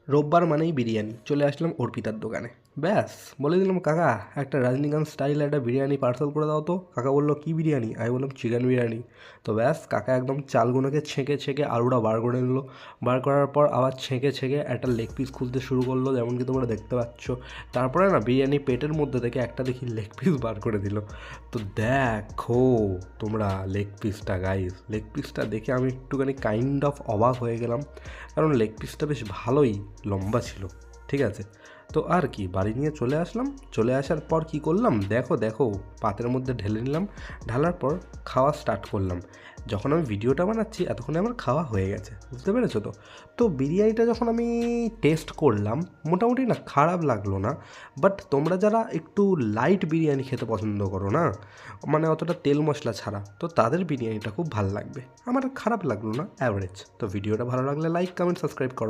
রোববার মানেই বিরিয়ানি, চলে আসলাম অর্পিতার দোকানে। ব্যাস বলে দিলাম, কাকা একটা রজনীকান্ত স্টাইল একটা বিরিয়ানি পার্সেল করে দাও তো। কাকা বললো কী বিরিয়ানি? আমি বললাম চিকেন বিরিয়ানি। তো ব্যাস কাকা একদম চালগুলোকে ছেঁকে ছেঁকে আলুটা বার করে নিল। বার করার পর আবার ছেঁকে ছেঁকে একটা লেগ পিস খুলতে শুরু করলো, যেমন কি তোমরা দেখতে পাচ্ছ। তারপরে না বিরিয়ানি পেটের মধ্যে থেকে একটা দেখি লেগ পিস বার করে দিল। তো দেখো তোমরা লেগ পিসটা, গাইস লেগ পিসটা দেখে আমি একটুখানি কাইন্ড অফ অবাক হয়ে গেলাম, কারণ লেগ পিসটা বেশ ভালোই লম্বা ছিল। ঠিক আছে, তো আর কি, বাড়ি নিয়ে চলে আসলাম। চলে আসার পর কি করলাম দেখো দেখো, পাতের মধ্যে ঢেলে নিলাম। ঢালার পর খাওয়া স্টার্ট করলাম। যখন আমি ভিডিওটা বানাচ্ছি এতক্ষণে আমার খাওয়া হয়ে গেছে, বুঝতে পেরেছো তো। তো বিরিয়ানিটা যখন আমি টেস্ট করলাম, মোটামুটি না খারাপ লাগলো না। বাট তোমরা যারা একটু লাইট বিরিয়ানি খেতে পছন্দ করো না, মানে অতটা তেল মশলা ছাড়া, তো তাদের বিরিয়ানিটা খুব ভালো লাগবে। আমার খারাপ লাগলো না, অ্যাভারেজ। তো ভিডিওটা ভালো লাগলে লাইক কমেন্ট সাবস্ক্রাইব করো।